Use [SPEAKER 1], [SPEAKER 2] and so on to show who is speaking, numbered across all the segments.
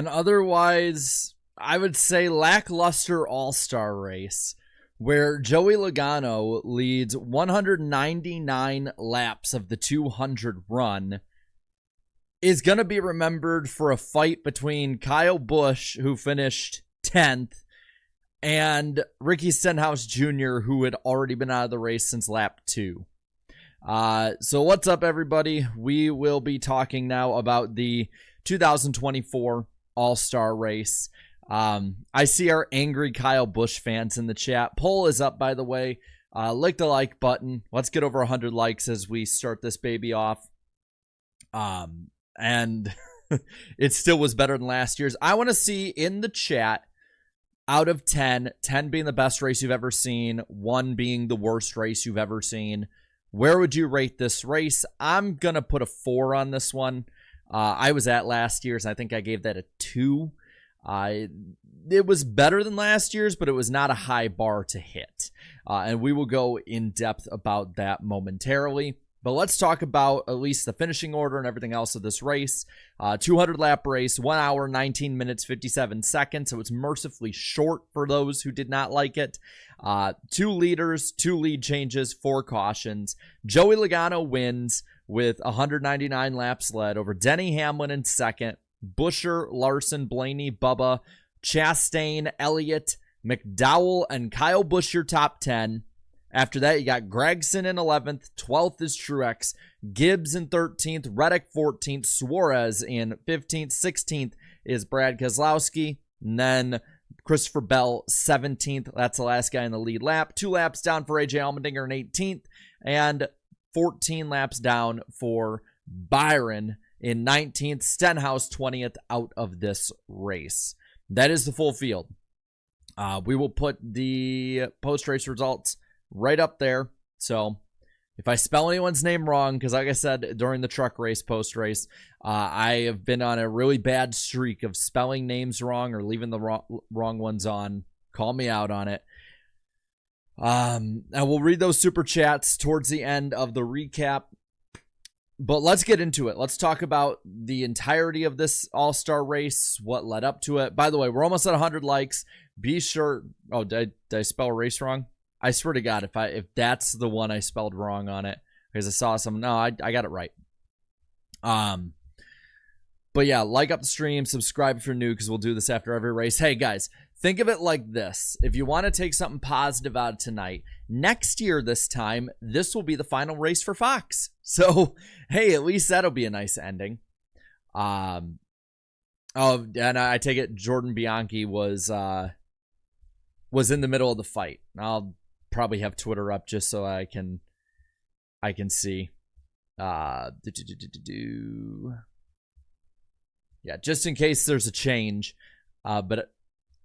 [SPEAKER 1] an otherwise, I would say, lackluster all-star race where Joey Legano leads 199 laps of the 200 run is going to be remembered for a fight between Kyle Busch, who finished 10th, and Ricky Stenhouse Jr., who had already been out of the race since lap 2. So what's up, everybody? We will be talking now about the 2024 All-Star race. I see our angry Kyle Busch fans in the chat. Poll is up, by the way. Click the like button. Let's get over 100 likes as we start this baby off. And it still was better than last year's. I want to see in the chat, out of 10, 10 being the best race you've ever seen, 1 being the worst race you've ever seen, where would you rate this race? I'm going to put a 4 on this one. I was at last year's, and I think I gave that a 2. It was better than last year's, but it was not a high bar to hit. And we will go in depth about that momentarily. But let's talk about at least the finishing order and everything else of this race. 200-lap race, 1 hour, 19 minutes, 57 seconds. So it's mercifully short for those who did not like it. 2 leaders, 2 lead changes, 4 cautions. Joey Legano wins with 199 laps led over Denny Hamlin in second. Buescher, Larson, Blaney, Bubba, Chastain, Elliott, McDowell, and Kyle Busch your top 10. After that, you got Gregson in 11th. 12th is Truex. Gibbs in 13th. Reddick 14th. Suarez in 15th. 16th is Brad Keselowski. And then Christopher Bell 17th. That's the last guy in the lead lap. 2 laps down for AJ Allmendinger in 18th. And 14 laps down for Byron in 19th. Stenhouse 20th out of this race. That is the full field. We will put the post-race results right up there. So if I spell anyone's name wrong, because like I said during the truck race post-race, I have been on a really bad streak of spelling names wrong or leaving the wrong ones on. Call me out on it. And we'll read those super chats towards the end of the recap. But let's get into it. Let's talk about the entirety of this all-star race, what led up to it. By the way, we're almost at 100 likes. Be sure... Oh, did I spell race wrong? I swear to God, if that's the one I spelled wrong on it, because I saw some... No, I got it right. But yeah, like up the stream, subscribe if you're new, because we'll do this after every race. Hey, guys, think of it like this. If you want to take something positive out of tonight, next year this time, this will be the final race for Fox. So, hey, at least that'll be a nice ending. Oh, and I take it Jordan Bianchi was in the middle of the fight. I'll probably have Twitter up just so I can see. Yeah, just in case there's a change. But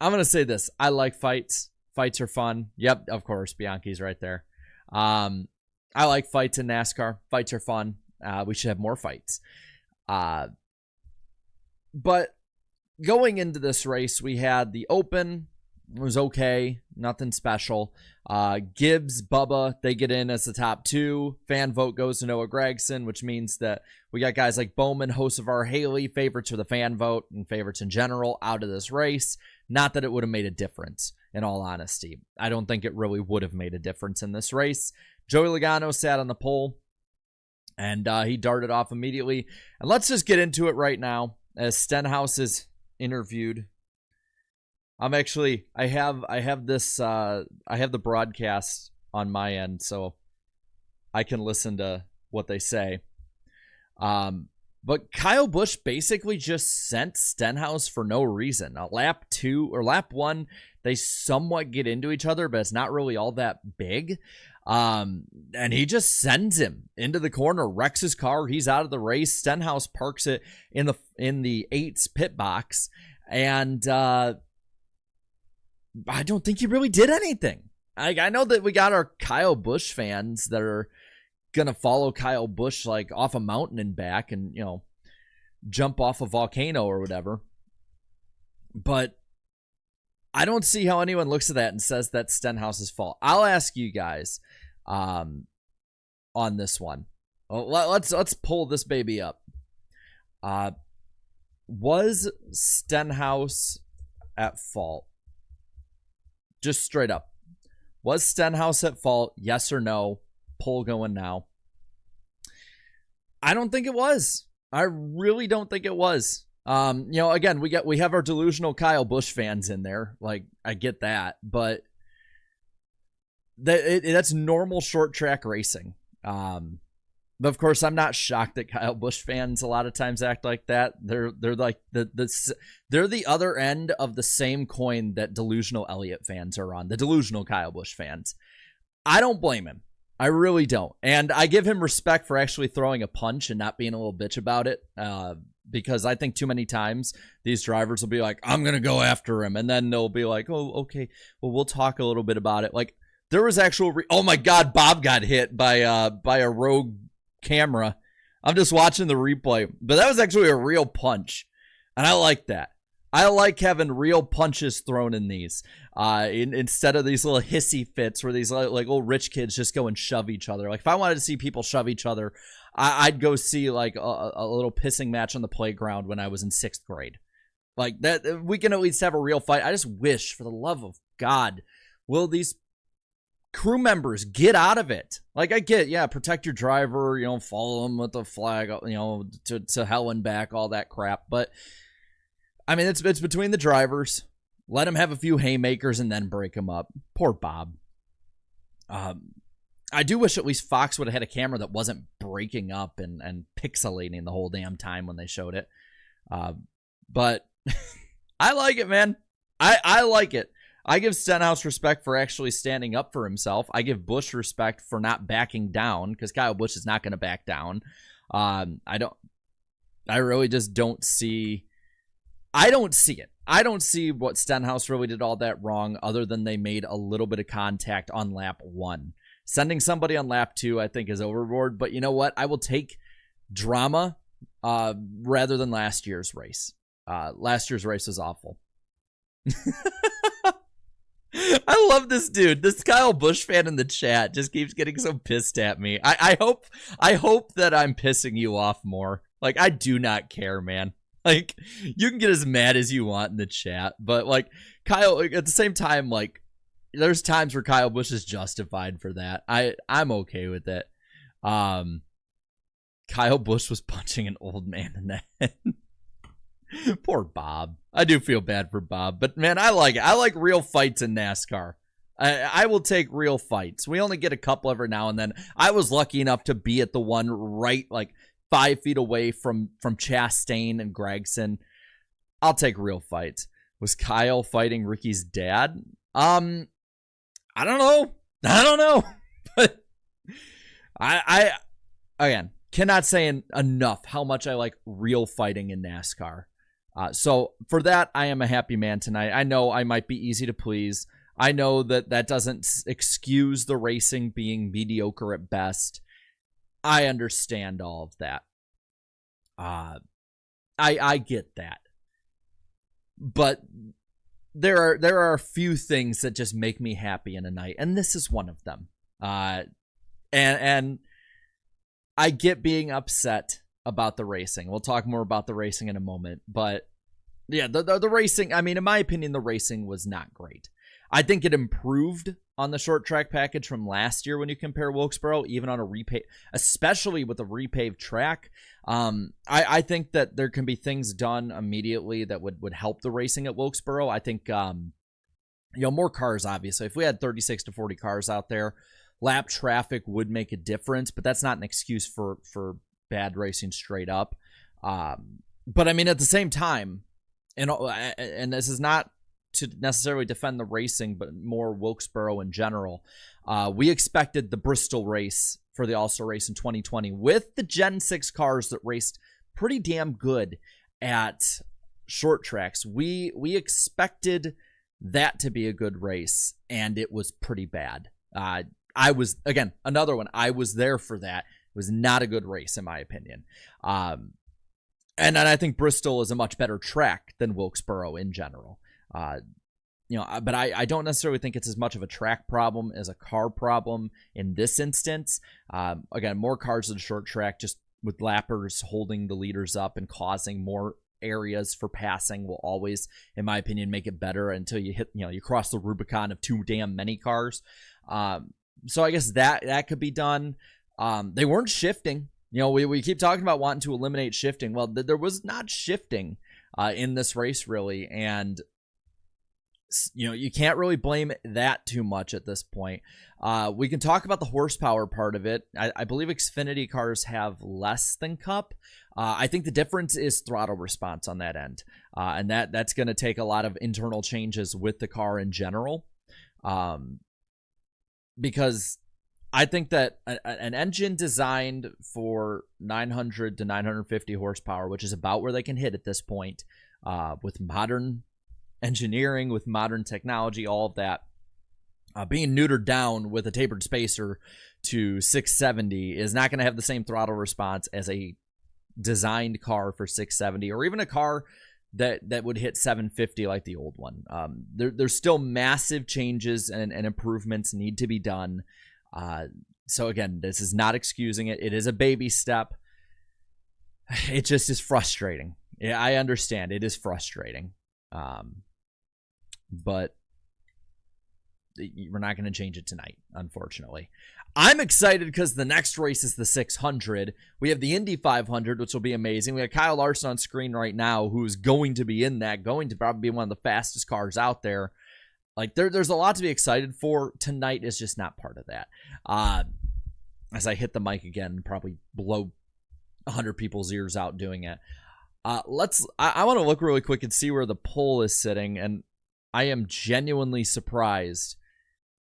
[SPEAKER 1] I'm going to say this. I like fights. Fights are fun. Yep, of course, Bianchi's right there. I like fights in NASCAR. Fights are fun. We should have more fights. But going into this race, we had the open. It was okay. Nothing special. Gibbs, Bubba, they get in as the top 2. Fan vote goes to Noah Gragson, which means that we got guys like Bowman, Hocevar, Haley, favorites for the fan vote, and favorites in general out of this race. Not that it would have made a difference, in all honesty. I don't think it really would have made a difference in this race. Joey Logano sat on the pole, and he darted off immediately. And let's just get into it right now, as Stenhouse is interviewed. I have the broadcast on my end, so I can listen to what they say. But Kyle Busch basically just sent Stenhouse for no reason. Lap 2 or lap 1, they somewhat get into each other, but it's not really all that big. And he just sends him into the corner, wrecks his car. He's out of the race. Stenhouse parks it in the 8's pit box, and I don't think he really did anything. I know that we got our Kyle Busch fans that are gonna follow Kyle Busch like off a mountain and back, and jump off a volcano or whatever. But I don't see how anyone looks at that and says that's Stenhouse's fault. I'll ask you guys on this one. Let's pull this baby up. Was Stenhouse at fault? Just straight up. Was Stenhouse at fault? Yes or no? Poll going now. I don't think it was. I really don't think it was. Again, we have our delusional Kyle Busch fans in there. Like, I get that, but that's normal short track racing. But of course, I'm not shocked that Kyle Busch fans a lot of times act like that. They're like they're the other end of the same coin that delusional Elliott fans are on. The delusional Kyle Busch fans. I don't blame him. I really don't. And I give him respect for actually throwing a punch and not being a little bitch about it. Because I think too many times these drivers will be like, I'm going to go after him. And then they'll be like, oh, okay, well, we'll talk a little bit about it. Like, there was actual, oh my God, Bob got hit by a rogue camera. I'm just watching the replay. But that was actually a real punch. And I like that. I like having real punches thrown in these instead of these little hissy fits where these like old rich kids just go and shove each other. Like, if I wanted to see people shove each other, I'd go see like a little pissing match on the playground when I was in 6th grade. Like, that, we can at least have a real fight. I just wish, for the love of God, will these crew members get out of it? Like, I get, yeah, protect your driver, follow them with the flag, to hell and back, all that crap. But I mean, it's between the drivers. Let them have a few haymakers and then break them up. Poor Bob. I do wish at least Fox would have had a camera that wasn't breaking up and pixelating the whole damn time when they showed it. But I like it, man. I like it. I give Stenhouse respect for actually standing up for himself. I give Busch respect for not backing down, because Kyle Busch is not going to back down. I really just don't see. I don't see it. I don't see what Stenhouse really did all that wrong, other than they made a little bit of contact on lap 1. Sending somebody on lap 2, I think, is overboard. But you know what? I will take drama rather than last year's race. Last year's race was awful. I love this dude. This Kyle Busch fan in the chat just keeps getting so pissed at me. I hope that I'm pissing you off more. Like, I do not care, man. Like, you can get as mad as you want in the chat, but like, Kyle, at the same time, like, there's times where Kyle Busch is justified for that. I'm okay with it. Kyle Busch was punching an old man in the head. Poor Bob. I do feel bad for Bob, but man, I like it. I like real fights in NASCAR. I will take real fights. We only get a couple every now and then. I was lucky enough to be at the one right, like, 5 feet away from Chastain and Gregson. I'll take real fights. Was Kyle fighting Ricky's dad? I don't know. But I again cannot say enough how much I like real fighting in NASCAR. So for that, I am a happy man tonight. I know I might be easy to please. I know that doesn't excuse the racing being mediocre at best. I understand all of that. I get that. But there are a few things that just make me happy in a night, and this is one of them. And I get being upset about the racing. We'll talk more about the racing in a moment, but yeah, the racing, I mean, in my opinion, the racing was not great. I think it improved on the short track package from last year when you compare Wilkesboro, even on a repave, especially with a repaved track. I think that there can be things done immediately that would help the racing at Wilkesboro. I think, more cars, obviously. If we had 36 to 40 cars out there, lap traffic would make a difference, but that's not an excuse for bad racing straight up. But I mean, at the same time, and this is not to necessarily defend the racing, but more Wilkesboro in general. We expected the Bristol race for the All-Star race in 2020 with the Gen 6 cars that raced pretty damn good at short tracks. We expected that to be a good race, and it was pretty bad. I was, again, another one. I was there for that. It was not a good race, in my opinion. And I think Bristol is a much better track than Wilkesboro in general. But I don't necessarily think it's as much of a track problem as a car problem in this instance. Again, more cars at a short track, just with lappers holding the leaders up and causing more areas for passing will always, in my opinion, make it better until you hit, you cross the Rubicon of too damn many cars. So I guess that could be done. They weren't shifting. We keep talking about wanting to eliminate shifting. Well, there was not shifting in this race, really. And, you can't really blame that too much at this point. We can talk about the horsepower part of it. I believe Xfinity cars have less than Cup. I think the difference is throttle response on that end. And that's going to take a lot of internal changes with the car in general. Because I think that an engine designed for 900 to 950 horsepower, which is about where they can hit at this point, with modern engineering, with modern technology, all of that, being neutered down with a tapered spacer to 670 is not going to have the same throttle response as a designed car for 670, or even a car that would hit 750 like the old one. There's still massive changes and improvements need to be done. So again, this is not excusing it. It is a baby step. It just is frustrating. Yeah, I understand. It is frustrating. But we're not going to change it tonight, unfortunately. I'm excited because the next race is the 600. We have the Indy 500, which will be amazing. We have Kyle Larson on screen right now, who's going to be in that, going to probably be one of the fastest cars out there. Like, there's a lot to be excited for. Tonight is just not part of that. As I hit the mic again, probably blow 100 people's ears out doing it. I want to look really quick and see where the poll is sitting, and I am genuinely surprised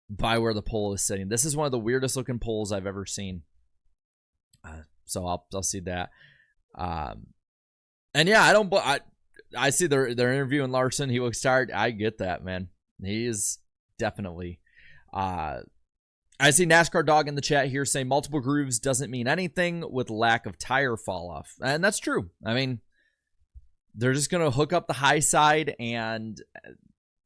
[SPEAKER 1] by where the poll is sitting. This is one of the weirdest looking polls I've ever seen. So I'll see that. And yeah, I see they're interviewing Larson. He looks tired. I get that, man. He is definitely. I see NASCAR Dog in the chat here saying multiple grooves doesn't mean anything with lack of tire fall off. And that's true. I mean, they're just going to hook up the high side, and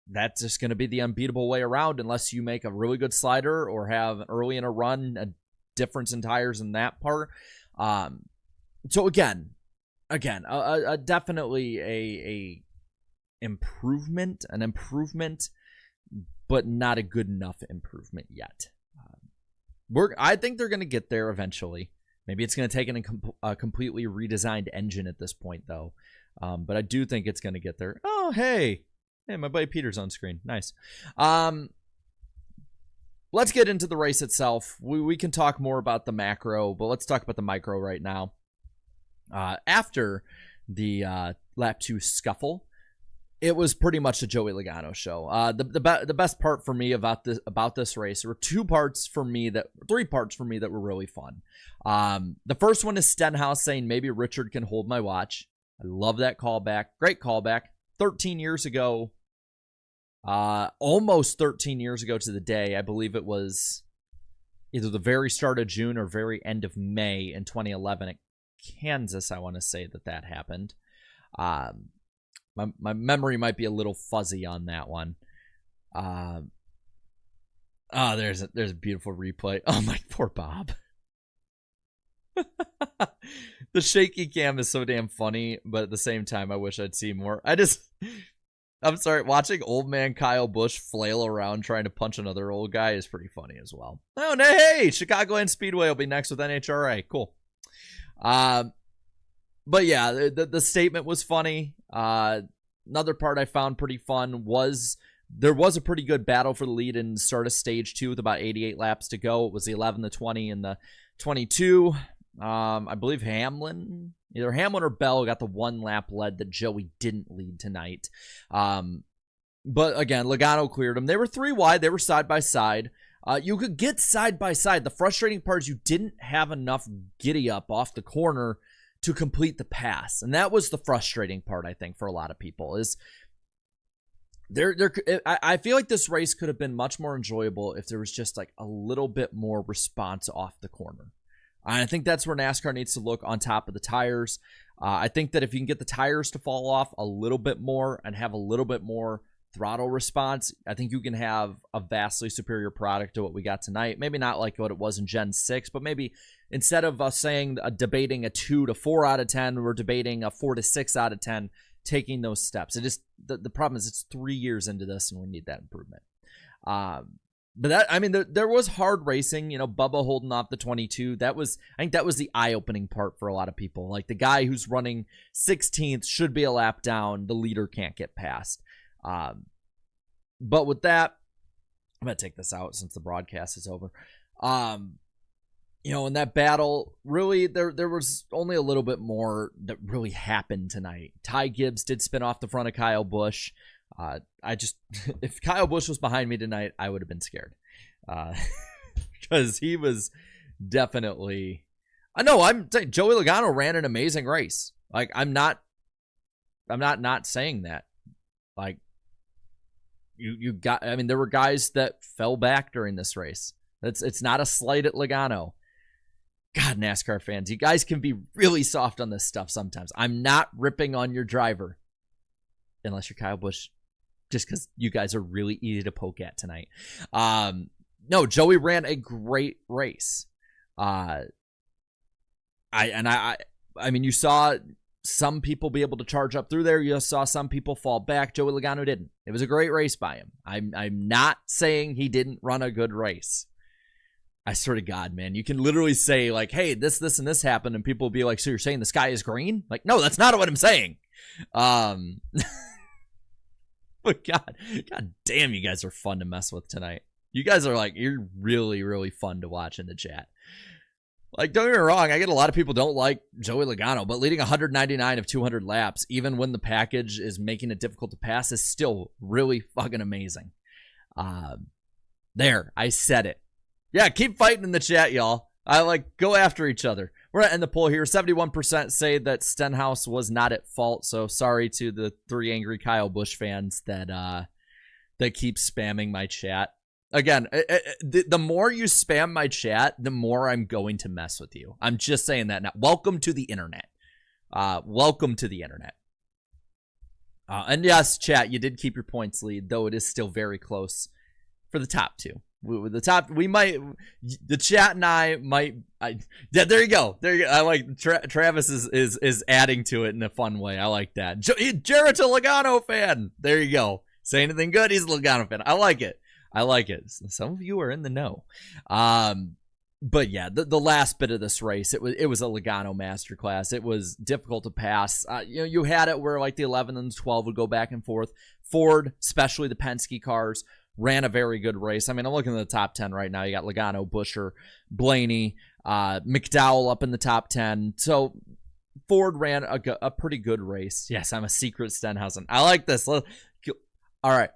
[SPEAKER 1] that's just going to be the unbeatable way around unless you make a really good slider or have early in a run a difference in tires in that part. So again, definitely a improvement, but not a good enough improvement yet. I think they're going to get there eventually. Maybe it's going to take a completely redesigned engine at this point, though. But I do think it's going to get there. Oh, hey, my buddy Peter's on screen. Nice. Let's get into the race itself. We can talk more about the macro, but let's talk about the micro right now. After the lap 2 scuffle, it was pretty much a Joey Legano show. The best part for me about this race, there were three parts for me that were really fun. The first one is Stenhouse saying maybe Richard can hold my watch. I love that callback. Great callback. 13 years ago, almost 13 years ago to the day, I believe it was either the very start of June or very end of May in 2011 at Kansas, I want to say that happened. My memory might be a little fuzzy on that one. There's a beautiful replay. Oh, my poor Bob. The shaky cam is so damn funny, but at the same time, I wish I'd see more. I'm sorry, watching old man Kyle Busch flail around trying to punch another old guy is pretty funny as well. Oh, no, hey, Chicagoland Speedway will be next with NHRA. Cool. But yeah, the statement was funny. Another part I found pretty fun was there was a pretty good battle for the lead in start of stage 2 with about 88 laps to go. It was the 11, the 20, and the 22. I believe either Hamlin or Bell got the 1 lap lead that Joey didn't lead tonight. But again, Legano cleared them. They were 3 wide. They were side by side. You could get side by side. The frustrating part is you didn't have enough giddy up off the corner to complete the pass. And that was the frustrating part, I think, for a lot of people is I feel like this race could have been much more enjoyable if there was just like a little bit more response off the corner. I think that's where NASCAR needs to look on top of the tires. I think that if you can get the tires to fall off a little bit more and have a little bit more throttle response, I think you can have a vastly superior product to what we got tonight. Maybe not like what it was in Gen 6, but maybe instead of us saying debating a 2 to 4 out of 10, we're debating a 4 to 6 out of 10, taking those steps. It just the problem is it's 3 years into this and we need that improvement. But that, I mean, there was hard racing, you know, Bubba holding off the 22. I think that was the eye-opening part for a lot of people. Like, the guy who's running 16th should be a lap down. The leader can't get past. But with that, I'm going to take this out since the broadcast is over. You know, in that battle, really, there was only a little bit more that really happened tonight. Ty Gibbs did spin off the front of Kyle Busch. If Kyle Busch was behind me tonight, I would have been scared. Because he was definitely, I'm saying Joey Logano ran an amazing race. Like, I'm not saying that. Like, there were guys that fell back during this race. It's not a slight at Legano. God, NASCAR fans, you guys can be really soft on this stuff sometimes. I'm not ripping on your driver. Unless you're Kyle Busch. Just because you guys are really easy to poke at tonight. No, Joey ran a great race. I mean, you saw some people be able to charge up through there. You saw some people fall back. Joey Logano didn't. It was a great race by him. I'm not saying he didn't run a good race. I swear to God, man, you can literally say like, hey, this, and this happened, and people will be like, so you're saying the sky is green? Like, no, that's not what I'm saying. But God damn, you guys are fun to mess with tonight. You guys are like, you're really, really fun to watch in the chat. Like, don't get me wrong, I get a lot of people don't like Joey Logano, but leading 199 of 200 laps, even when the package is making it difficult to pass, is still really fucking amazing. There, I said it. Yeah, keep fighting in the chat, y'all. Go after each other. We're going to end the poll here. 71% say that Stenhouse was not at fault. So sorry to the 3 angry Kyle Busch fans that keep spamming my chat. Again, the more you spam my chat, the more I'm going to mess with you. I'm just saying that now. Welcome to the internet. Welcome to the internet. And yes, chat, you did keep your points lead, though it is still very close for the top 2. The chat and I might. Yeah, there you go. I like Travis is adding to it in a fun way. I like that. Jarrett's a Logano fan. There you go. Say anything good, he's a Logano fan. I like it. Some of you are in the know. But yeah, the last bit of this race, it was a Logano masterclass. It was difficult to pass. You had it where like the 11 and the 12 would go back and forth. Ford, especially the Penske cars, ran a very good race. I mean, I'm looking at the top 10 right now. You got Logano, Buescher, Blaney, McDowell up in the top 10. So Ford ran a pretty good race. Yes, I'm a secret Stenhausen. I like this. All right.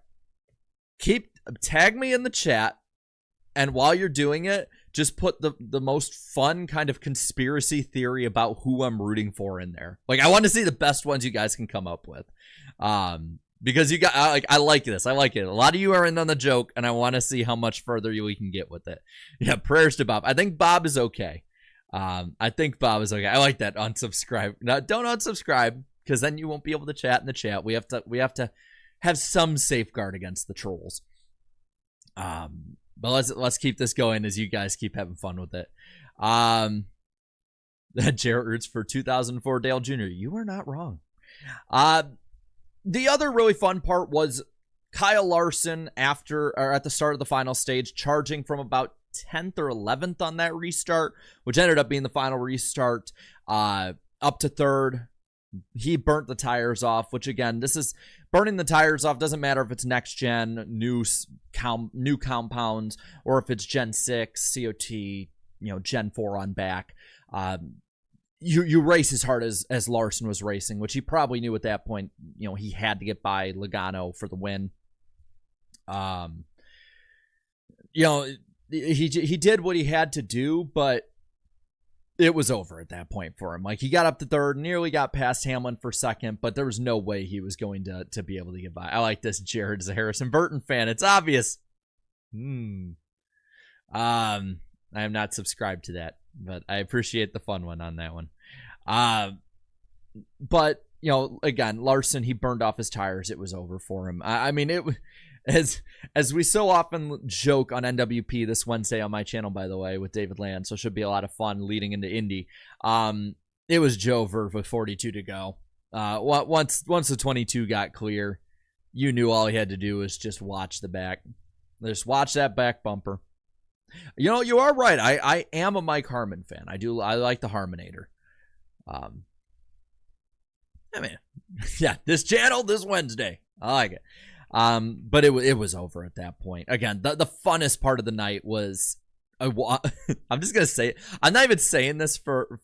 [SPEAKER 1] Tag me in the chat, and while you're doing it, just put the most fun kind of conspiracy theory about who I'm rooting for in there. Like, I want to see the best ones you guys can come up with. Because you got, I like this. I like it. A lot of you are in on the joke, and I want to see how much further we can get with it. Yeah, prayers to Bob. I think Bob is okay. I like that. Unsubscribe. No, don't unsubscribe, because then you won't be able to chat in the chat. We have to have some safeguard against the trolls. But let's keep this going as you guys keep having fun with it. Jarrett roots for 2004 Dale Jr. You are not wrong. The other really fun part was Kyle Larson at the start of the final stage, charging from about 10th or 11th on that restart, which ended up being the final restart, up to 3rd. He burnt the tires off, which again, this is burning the tires off. Doesn't matter if it's next gen, new compounds, or if it's Gen 6, COT, Gen 4 on back. You race as hard as Larson was racing, which he probably knew at that point. He had to get by Legano for the win. He did what he had to do, but it was over at that point for him. Like, he got up to 3rd, nearly got past Hamlin for 2nd, but there was no way he was going to be able to get by. I like this. Jared's a Harrison Burton fan. It's obvious. I am not subscribed to that, but I appreciate the fun one on that one. But you know, again, Larson, he burned off his tires. It was over for him. I mean, as we so often joke on NWP this Wednesday on my channel, by the way, with David Land, so it should be a lot of fun leading into Indy. It was Joe Verve with 42 to go. Once the 22 got clear, you knew all he had to do was just watch the back. Just watch that back bumper. You know, you are right. I am a Mike Harmon fan. I like the Harmonator. I mean, yeah, this channel this Wednesday. I like it. But it was over at that point. Again, the funnest part of the night was I'm just gonna say it. I'm not even saying this for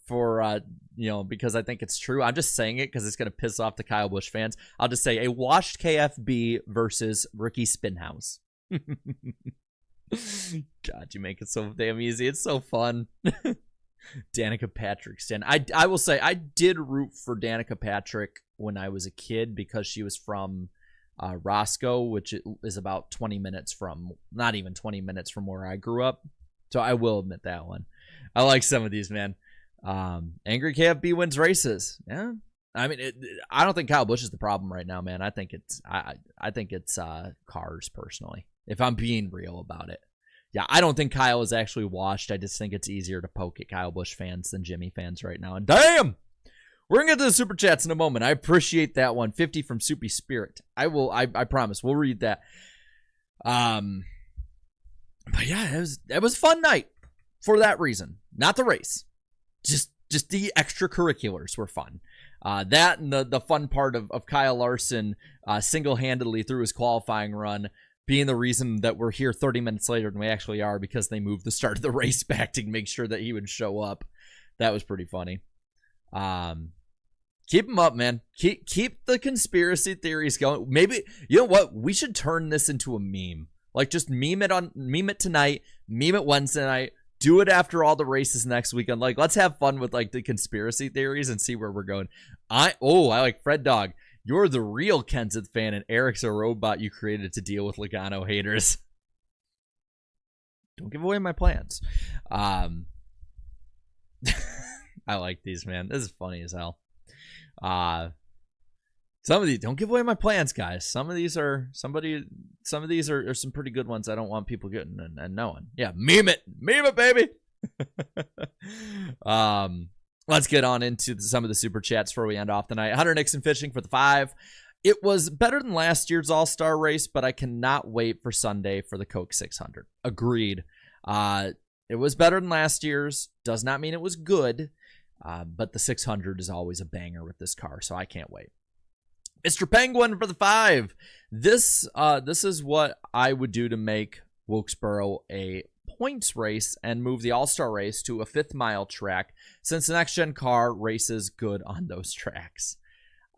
[SPEAKER 1] you know, because I think it's true. I'm just saying it because it's gonna piss off the Kyle Busch fans. I'll just say a washed KFB versus Ricky Spinhouse. God, you make it so damn easy. It's so fun. Danica Patrick stand. I will say I did root for Danica Patrick when I was a kid because she was from Roscoe, which is about 20 minutes from, not even 20 minutes from where I grew up. So I will admit that one. I like some of these, man. Angry KFB wins races. Yeah. I mean, I don't think Kyle Busch is the problem right now, man. I think it's cars, personally, if I'm being real about it. Yeah, I don't think Kyle is actually washed. I just think it's easier to poke at Kyle Busch fans than Jimmy fans right now. And damn! We're going to get to the Super Chats in a moment. I appreciate that one. 50 from Soupy Spirit. I promise. We'll read that. But yeah, it was a fun night for that reason. Not the race. Just the extracurriculars were fun. That and the fun part of Kyle Larson single-handedly through his qualifying run being the reason that we're here 30 minutes later than we actually are because they moved the start of the race back to make sure that he would show up. That was pretty funny. Keep them up, man. Keep the conspiracy theories going. Maybe, you know what? We should turn this into a meme. Like, just meme it tonight, meme it Wednesday night, do it after all the races next weekend. Like, let's have fun with, like, the conspiracy theories and see where we're going. I like Fred Dog. You're the real Kenseth fan, and Eric's a robot you created to deal with Legano haters. Don't give away my plans. I like these, man. This is funny as hell. Some of these, don't give away my plans, guys. Some of these are some pretty good ones. I don't want people getting and knowing. Yeah, meme it, baby. Let's get on into some of the super chats before we end off the night. Hunter Nixon fishing for the 5. It was better than last year's All-Star race, but I cannot wait for Sunday for the Coke 600. Agreed. It was better than last year's. Does not mean it was good, but the 600 is always a banger with this car, so I can't wait. Mr. Penguin for the 5. This is what I would do to make Wilkesboro a points race and move the All-Star race to a 5th mile track, since the next gen car races good on those tracks.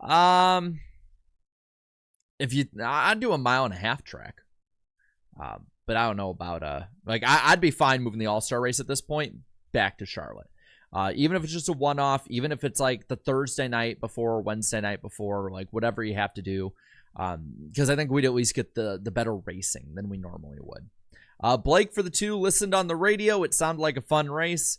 [SPEAKER 1] I'd do a 1.5 mile track, but I don't know about I'd be fine moving the All-Star race at this point back to Charlotte, even if it's just a one-off, even if it's like the Thursday night before or Wednesday night before, like whatever you have to do, because I think we'd at least get the better racing than we normally would. Blake for the 2 listened on the radio. It sounded like a fun race.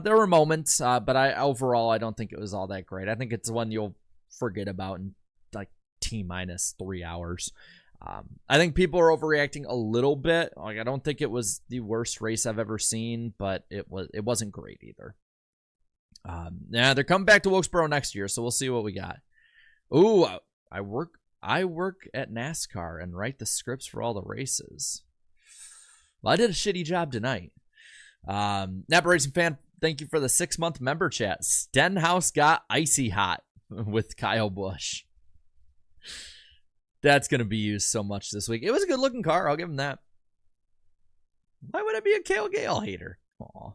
[SPEAKER 1] There were moments, but overall I don't think it was all that great. I think it's one you'll forget about in like T-minus 3 hours. I think people are overreacting a little bit. Like, I don't think it was the worst race I've ever seen, but it wasn't great either. Yeah, they're coming back to Wilkesboro next year, so we'll see what we got. Ooh, I work at NASCAR and write the scripts for all the races. Well, I did a shitty job tonight. Napa Racing fan, thank you for the 6-month member chat. Stenhouse got icy hot with Kyle Busch. That's going to be used so much this week. It was a good looking car. I'll give him that. Why would I be a Cale Gale hater? Aw.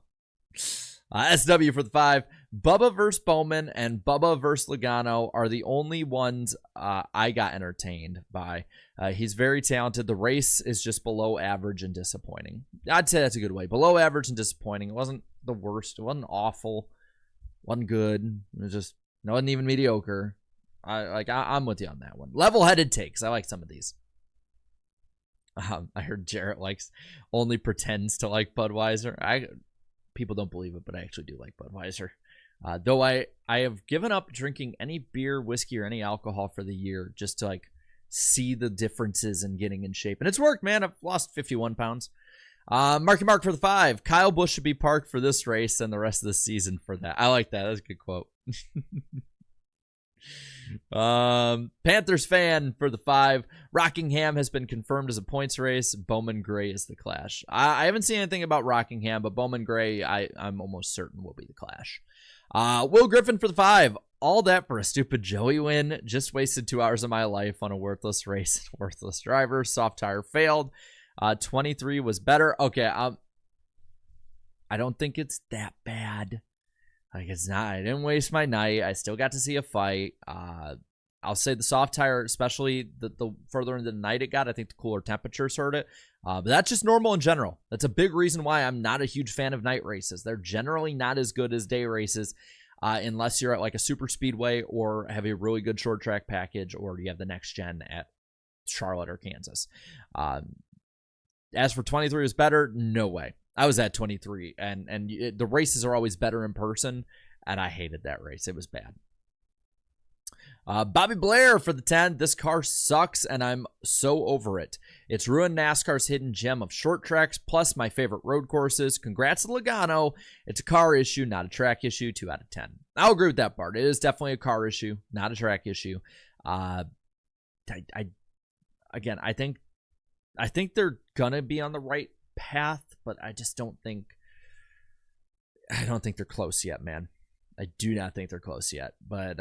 [SPEAKER 1] SW for the 5. Bubba versus Bowman and Bubba versus Legano are the only ones I got entertained by. He's very talented. The race is just below average and disappointing. I'd say that's a good way. Below average and disappointing. It wasn't the worst. It wasn't awful. It wasn't good. It was just, it wasn't even mediocre. I'm with you on that one. Level-headed takes. I like some of these. I heard Jarrett only pretends to like Budweiser. People don't believe it, but I actually do like Budweiser. Though I have given up drinking any beer, whiskey, or any alcohol for the year just to like see the differences in getting in shape. And it's worked, man. I've lost 51 pounds. Marky Mark for the 5. Kyle Busch should be parked for this race and the rest of the season for that. I like that. That's a good quote. Panthers fan for the 5. Rockingham has been confirmed as a points race. Bowman Gray is the clash. I haven't seen anything about Rockingham, but Bowman Gray, I'm almost certain will be the clash. Will Griffin for the 5. All that for a stupid Joey win. Just wasted 2 hours of my life on a worthless race. Worthless driver. Soft tire failed. 23 was better. Okay, I don't think it's that bad. Like, it's not. I didn't waste my night. I still got to see a fight. I'll say the soft tire, especially the further into the night it got, I think the cooler temperatures hurt it. But that's just normal in general. That's a big reason why I'm not a huge fan of night races. They're generally not as good as day races unless you're at like a super speedway or have a really good short track package or you have the next gen at Charlotte or Kansas. As for 23 was better, no way. I was at 23, and the races are always better in person, and I hated that race. It was bad. Bobby Blair for the 10. This car sucks, and I'm so over it. It's ruined NASCAR's hidden gem of short tracks, plus my favorite road courses. Congrats to Legano. It's a car issue, not a track issue. 2 out of 10. I'll agree with that part. It is definitely a car issue, not a track issue. I think they're gonna be on the right path, but I just don't think they're close yet, man. I do not think they're close yet, but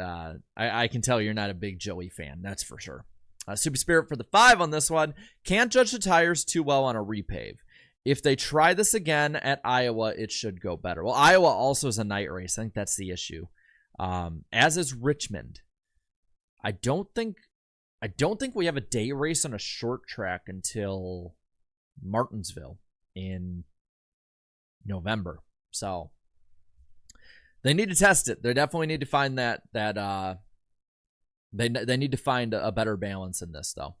[SPEAKER 1] I can tell you're not a big Joey fan, that's for sure. Super Spirit for the 5 on this one. Can't judge the tires too well on a repave. If they try this again at Iowa, it should go better. Well, Iowa also is a night race. I think that's the issue. As is Richmond. I don't think we have a day race on a short track until Martinsville in November. So they need to test it. They definitely need to find that they need to find a better balance in this though.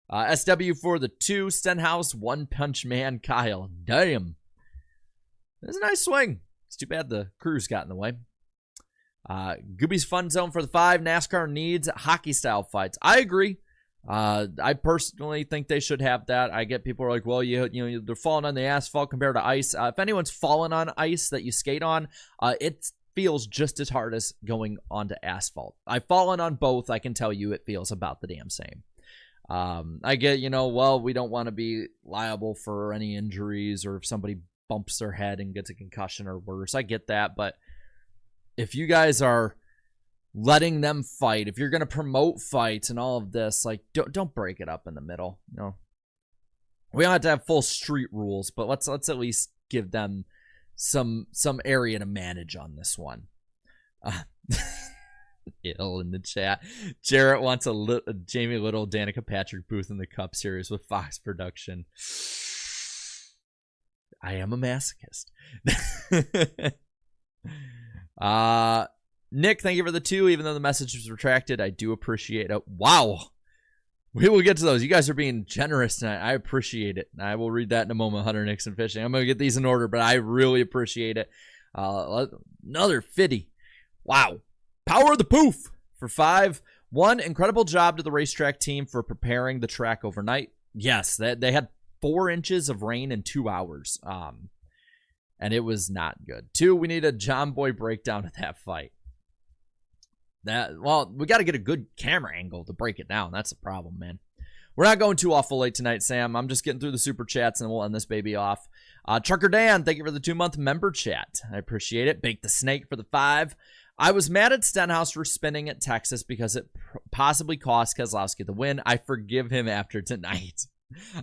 [SPEAKER 1] SW for the 2. Stenhouse, One Punch Man Kyle. Damn. That's a nice swing. It's too bad the crews got in the way. Gooby's Fun Zone for the 5. NASCAR needs hockey-style fights. I agree. I personally think they should have that. I get people are like, well, you know, they're falling on the asphalt compared to ice. If anyone's fallen on ice that you skate on, it feels just as hard as going onto asphalt. I've fallen on both. I can tell you it feels about the damn same. I get, well, we don't want to be liable for any injuries or if somebody bumps their head and gets a concussion or worse. I get that, but if you guys are letting them fight, if you're going to promote fights and all of this, like don't break it up in the middle. We don't have to have full street rules, but let's at least give them some area to manage on this one. Ill in the chat. Jarrett wants a Jamie Little, Danica Patrick Booth in the Cup Series with Fox Production. I am a masochist. Nick, thank you for the 2. Even though the message was retracted, I do appreciate it. Wow. We will get to those. You guys are being generous tonight. I appreciate it. I will read that in a moment, Hunter Nixon Fishing. I'm going to get these in order, but I really appreciate it. Another 50. Wow. Power of the poof for 5. 1, incredible job to the racetrack team for preparing the track overnight. Yes, they had 4 inches of rain in 2 hours. And it was not good. 2, we need a John Boy breakdown of that fight. We got to get a good camera angle to break it down. That's the problem, man. We're not going too awful late tonight, Sam. I'm just getting through the super chats, and we'll end this baby off. Trucker Dan, thank you for the 2-month member chat. I appreciate it. Bake the Snake for the 5. I was mad at Stenhouse for spinning at Texas because it possibly cost Keselowski the win. I forgive him after tonight.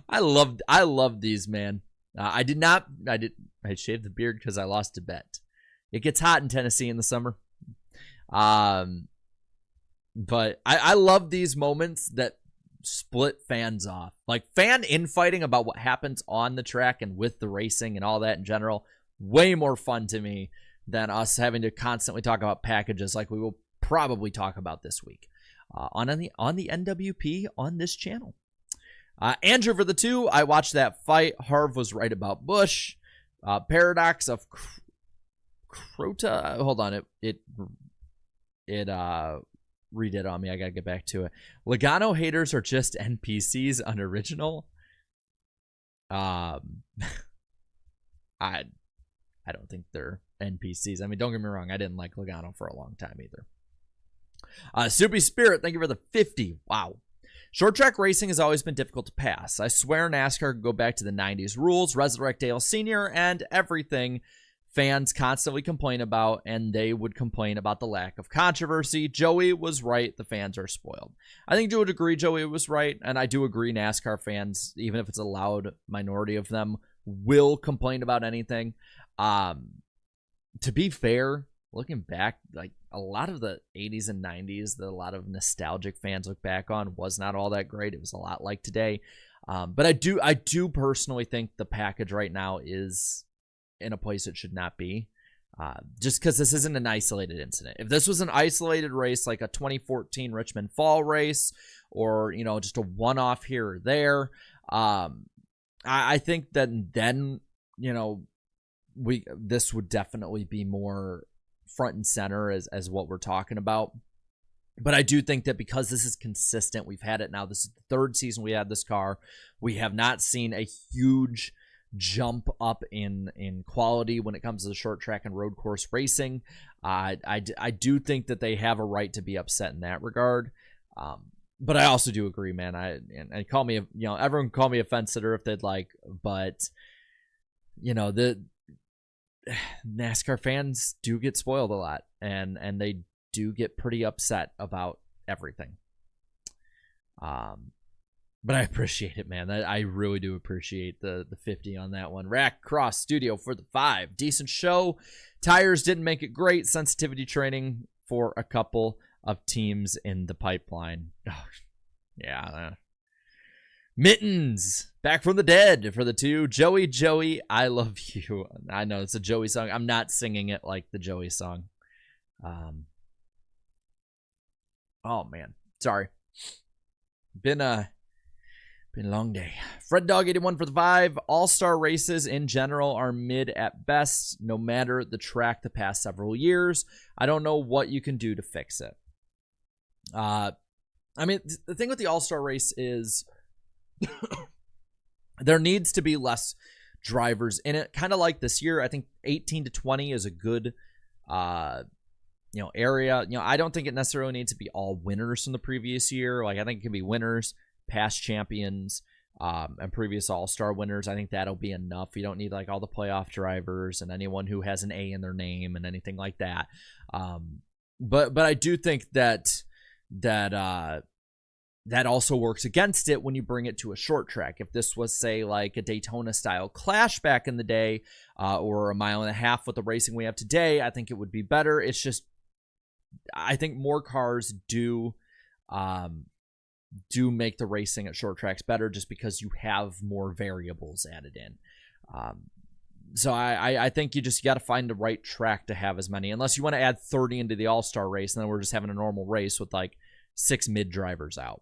[SPEAKER 1] I love these, man. I shaved the beard because I lost a bet. It gets hot in Tennessee in the summer. But I love these moments that split fans off. Like fan infighting about what happens on the track and with the racing and all that in general. Way more fun to me than us having to constantly talk about packages like we will probably talk about this week on the NWP on this channel. Andrew for the 2. I watched that fight. Harv was right about Busch. Paradox of Crota. Hold on, it redid on me. I gotta get back to it. Legano haters are just NPCs unoriginal. I don't think they're NPCs. I mean, don't get me wrong. I didn't like Legano for a long time either. Soupy Spirit, thank you for the 50. Wow. Short track racing has always been difficult to pass. I swear NASCAR could go back to the 90s rules, resurrect Dale Sr., and everything fans constantly complain about, and they would complain about the lack of controversy. Joey was right. The fans are spoiled. I think you would agree Joey was right, and I do agree NASCAR fans, even if it's a loud minority of them, will complain about anything. To be fair, looking back, like a lot of the 80s and 90s that a lot of nostalgic fans look back on was not all that great. It was a lot like today. But I do personally think the package right now is in a place it should not be. Just because this isn't an isolated incident. If this was an isolated race like a 2014 Richmond Fall race, or just a one-off here or there, I think that then this would definitely be more front and center as what we're talking about. But I do think that because this is consistent, we've had it now. This is the third season we had this car. We have not seen a huge jump up in quality when it comes to the short track and road course racing. I do think that they have a right to be upset in that regard. But I also do agree, man. And call me, everyone can call me a fence sitter if they'd like, but the NASCAR fans do get spoiled a lot, and they do get pretty upset about everything. But I appreciate it, man. I really do appreciate the 50 on that one. Rack Cross Studio for the 5. Decent show. Tires didn't make it great. Sensitivity training for a couple of teams in the pipeline. Oh, yeah. Mittens, back from the dead for the 2. Joey, I love you. I know it's a Joey song. I'm not singing it like the Joey song. Oh, man. Sorry. Been a long day. Fred Dog 81 for the 5. All-star races in general are mid at best, no matter the track the past several years. I don't know what you can do to fix it. I mean, the thing with the all-star race is there needs to be less drivers in it. Kind of like this year, I think 18 to 20 is a good area. I don't think it necessarily needs to be all winners from the previous year. Like, I think it can be winners, past champions, and previous all-star winners. I think that'll be enough. You don't need like all the playoff drivers and anyone who has an A in their name and anything like that. But I do think that also works against it when you bring it to a short track. If this was, say, like a Daytona style clash back in the day, or a mile and a half with the racing we have today, I think it would be better. It's just, I think more cars do make the racing at short tracks better, just because you have more variables added in. So I think you got to find the right track to have as many, unless you want to add 30 into the all-star race, and then we're just having a normal race with like 6 mid drivers out.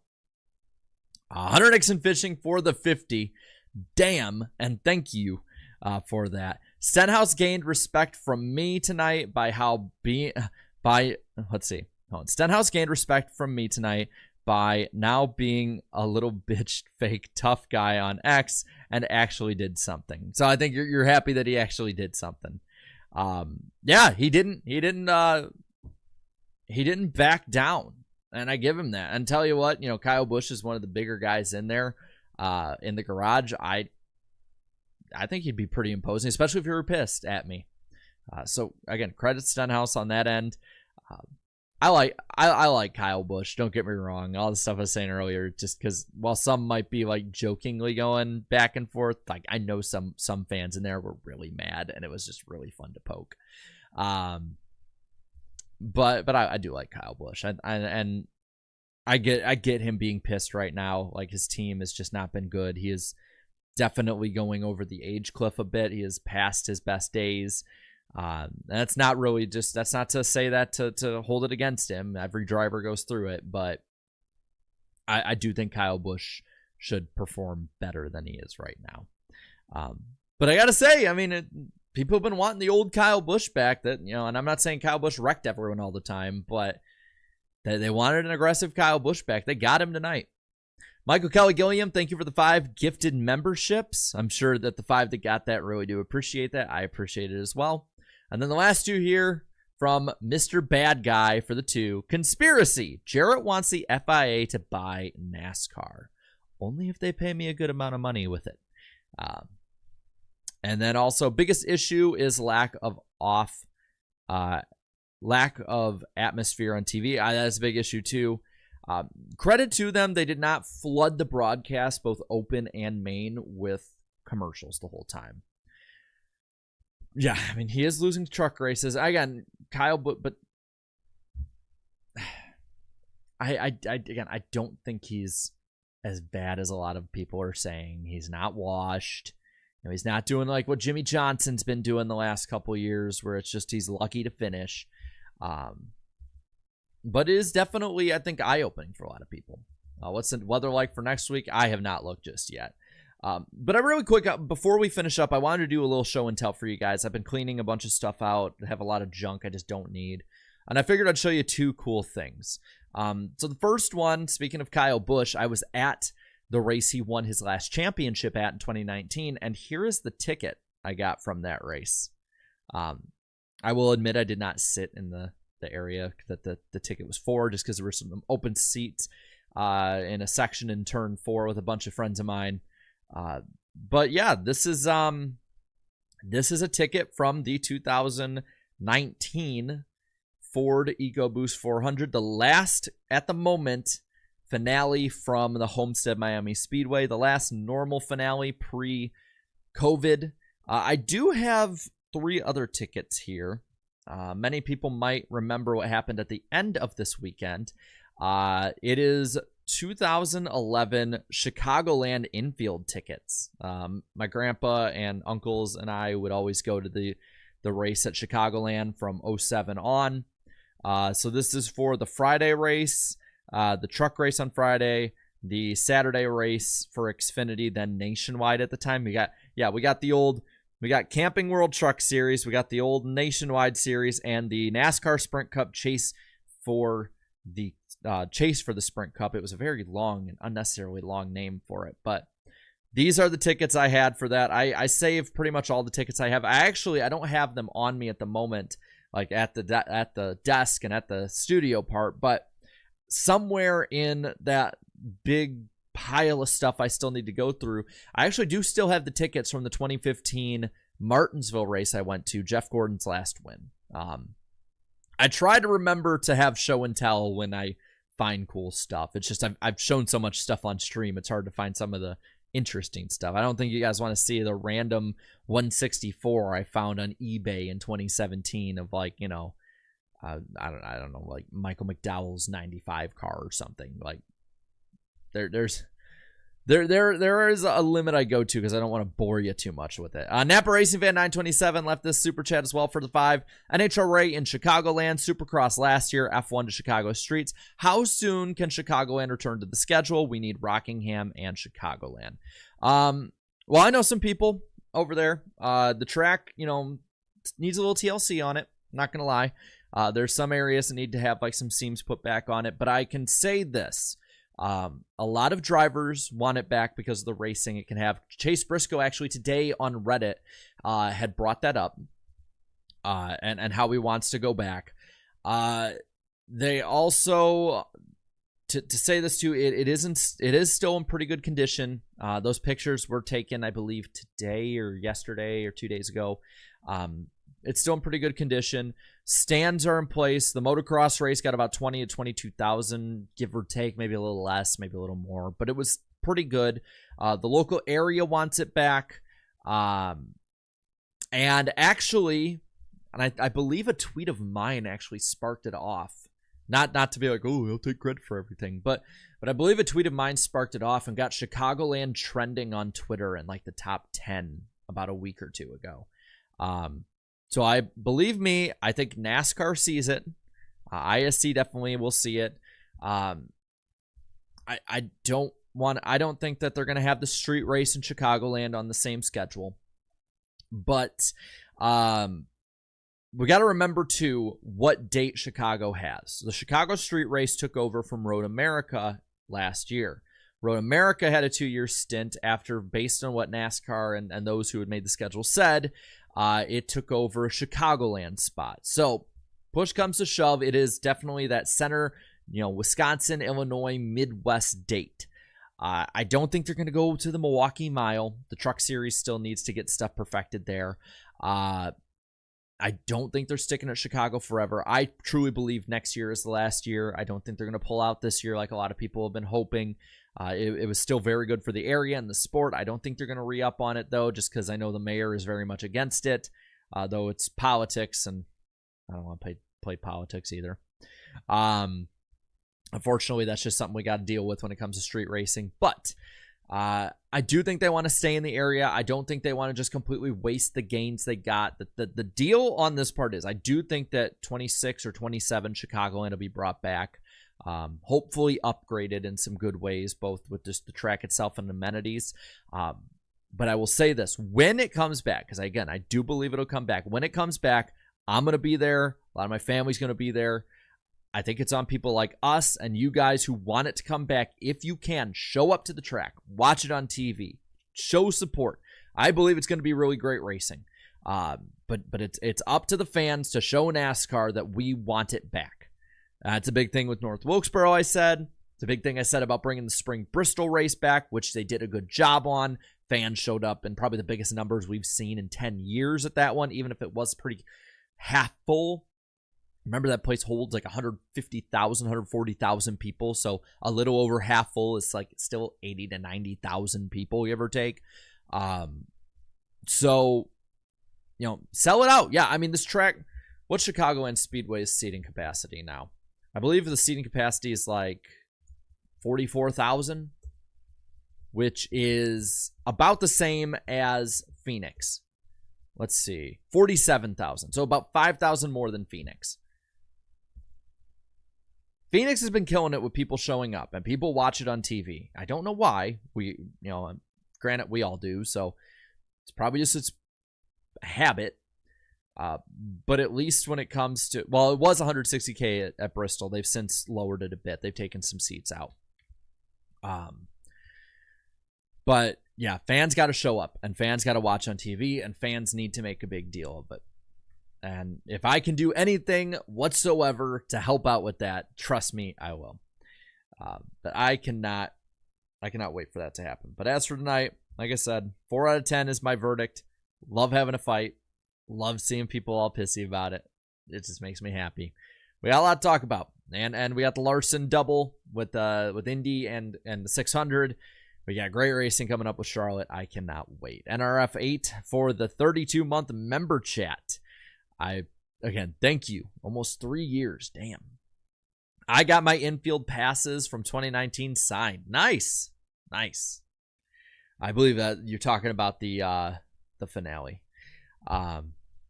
[SPEAKER 1] 100 Nixon Fishing for the 50. Damn, and thank you for that. Stenhouse gained respect from me tonight Stenhouse gained respect from me tonight by now being a little bitch fake tough guy on X and actually did something. So I think you're happy that he actually did something. Yeah, he didn't back down. And I give him that. And tell you what, Kyle Busch is one of the bigger guys in there, in the garage. I think he'd be pretty imposing, especially if you were pissed at me. So again, credit Stenhouse on that end. I like Kyle Busch. Don't get me wrong. All the stuff I was saying earlier, just because while some might be like jokingly going back and forth, like I know some fans in there were really mad, and it was just really fun to poke. But I do like Kyle Busch, and I get him being pissed right now. Like, his team has just not been good. He is definitely going over the age cliff a bit. He is past his best days. That's not to say that to hold it against him. Every driver goes through it, but I do think Kyle Busch should perform better than he is right now. But I gotta say, I mean, people have been wanting the old Kyle Busch back. That, you know, and I'm not saying Kyle Busch wrecked everyone all the time, but they wanted an aggressive Kyle Busch back. They got him tonight. Michael Kelly Gilliam, thank you for the 5 gifted memberships. I'm sure that the 5 that got that really do appreciate that. I appreciate it as well. And then the last 2 here from Mr. Bad Guy for the 2. Conspiracy. Jarrett wants the FIA to buy NASCAR. Only if they pay me a good amount of money with it. And then also, biggest issue is lack of atmosphere on TV. That's a big issue too. Credit to them, they did not flood the broadcast, both open and main, with commercials the whole time. Yeah, I mean, he is losing truck races. Again, Kyle, but I don't think he's as bad as a lot of people are saying. He's not washed. You know, he's not doing like what Jimmy Johnson's been doing the last couple years, where it's just he's lucky to finish. But it is definitely, I think, eye-opening for a lot of people. What's the weather like for next week? I have not looked just yet. But I really quick, before we finish up, I wanted to do a little show and tell for you guys. I've been cleaning a bunch of stuff out. I have a lot of junk I just don't need. And I figured I'd show you 2 cool things. So the first one, speaking of Kyle Busch, I was at the race he won his last championship at in 2019. And here is the ticket I got from that race. I will admit I did not sit in the area that the ticket was for, just because there were some open seats in a section in turn 4 with a bunch of friends of mine. But yeah, this is a ticket from the 2019 Ford EcoBoost 400, the last at the moment finale from the Homestead Miami Speedway, the last normal finale pre-COVID. I do have 3 other tickets here. Many people might remember what happened at the end of this weekend. It is 2011 Chicagoland infield tickets. My grandpa and uncles and I would always go to the race at Chicagoland from 07 on. So this is for the Friday race, the truck race on Friday, the Saturday race for Xfinity, then Nationwide at the time. We got Camping World Truck Series. We got the old Nationwide Series and the NASCAR Sprint Cup chase for the Sprint Cup. It was a very long and unnecessarily long name for it, but these are the tickets I had for that. I saved pretty much all the tickets I have. I don't have them on me at the moment, like at the desk and at the studio part, but somewhere in that big pile of stuff I still need to go through, I actually do still have the tickets from the 2015 Martinsville race I went to, Jeff Gordon's last win. I try to remember to have show and tell when I find cool stuff. It's just I've shown so much stuff on stream, it's hard to find some of the interesting stuff. I don't think you guys want to see the random 164 I found on eBay in 2017 of, like, you know, I don't know, like Michael McDowell's 95 car or something. Like there is a limit I go to because I don't want to bore you too much with it. Napa Racing Fan 927 left this super chat as well for the 5. NHRA in Chicagoland, Supercross last year, F1 to Chicago streets. How soon can Chicagoland return to the schedule? We need Rockingham and Chicagoland. Well, I know some people over there. The track, you know, needs a little TLC on it. Not gonna lie. There's some areas that need to have like some seams put back on it, but I can say this. A lot of drivers want it back because of the racing it can have. Chase Briscoe actually today on Reddit had brought that up and how he wants to go back. They also, to say this too, it is still in pretty good condition. Those pictures were taken, I believe, today or yesterday or 2 days ago. It's still in pretty good condition. Stands are in place. The motocross race got about 20 to 22,000, give or take, maybe a little less, maybe a little more, but it was pretty good. The local area wants it back. And actually, and I believe a tweet of mine actually sparked it off. Not to be like, oh, I'll take credit for everything, but I believe a tweet of mine sparked it off and got Chicagoland trending on Twitter in like the top 10 about a week or two ago. So I believe me, I think NASCAR sees it. ISC definitely will see it. I don't think that they're going to have the street race in Chicagoland on the same schedule. But we got to remember, too, what date Chicago has. The Chicago Street Race took over from Road America last year. Road America had a 2-year stint after, based on what NASCAR and those who had made the schedule said, it took over a Chicagoland spot. So push comes to shove, it is definitely that center, Wisconsin, Illinois, Midwest date. I don't think they're going to go to the Milwaukee Mile. The Truck Series still needs to get stuff perfected there. I don't think they're sticking at Chicago forever. I truly believe next year is the last year. I don't think they're going to pull out this year like a lot of people have been hoping. It was still very good for the area and the sport. I don't think they're going to re-up on it, though, just because I know the mayor is very much against it, though it's politics, and I don't want to play politics either. Unfortunately, that's just something we got to deal with when it comes to street racing. But I do think they want to stay in the area. I don't think they want to just completely waste the gains they got. The deal on this part is I do think that 26 or 27 Chicagoland will be brought back. Hopefully upgraded in some good ways, both with just the track itself and amenities. But I will say this, when it comes back, because again, I do believe it'll come back. When it comes back, I'm going to be there. A lot of my family's going to be there. I think it's on people like us and you guys who want it to come back. If you can, show up to the track, watch it on TV, show support. I believe it's going to be really great racing. But it's up to the fans to show NASCAR that we want it back. It's a big thing with North Wilkesboro, I said. It's a big thing I said about bringing the spring Bristol race back, which they did a good job on. Fans showed up in probably the biggest numbers we've seen in 10 years at that one, even if it was pretty half full. Remember, that place holds like 150,000, 140,000 people, so a little over half full is like still 80 to 90,000 people, give or take. So, sell it out. Yeah, I mean, this track, what Chicagoland Speedway's seating capacity now? I believe the seating capacity is like 44,000, which is about the same as Phoenix. Let's see, 47,000, so about 5,000 more than Phoenix. Phoenix has been killing it with people showing up, and people watch it on TV. I don't know why. Granted, we all do, so it's probably just its habit. But at least when it comes to, well, it was 160K at Bristol. They've since lowered it a bit. They've taken some seats out. But yeah, fans got to show up, and fans got to watch on TV, and fans need to make a big deal of it. And if I can do anything whatsoever to help out with that, trust me, I will. But I cannot wait for that to happen. But as for tonight, like I said, 4 out of 10 is my verdict. Love having a fight. Love seeing people all pissy about it. It just makes me happy. We got a lot to talk about. And we got the Larson double with Indy and the 600. We got great racing coming up with Charlotte. I cannot wait. NRF 8 for the 32-month member chat. Again, thank you. Almost 3 years. Damn. I got my infield passes from 2019 signed. Nice. I believe that you're talking about the finale. But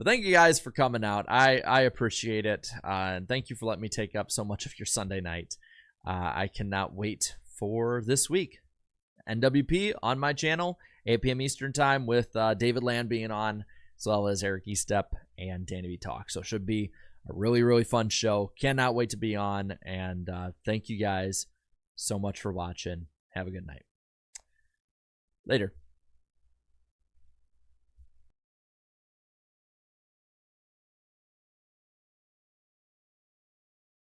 [SPEAKER 1] thank you guys for coming out. I appreciate it. And thank you for letting me take up so much of your Sunday night. I cannot wait for this week. NWP on my channel, 8 p.m. Eastern time, with David Land being on, as well as Eric Estep and Danny B Talk. So it should be a really, really fun show. Cannot wait to be on. And thank you guys so much for watching. Have a good night. Later.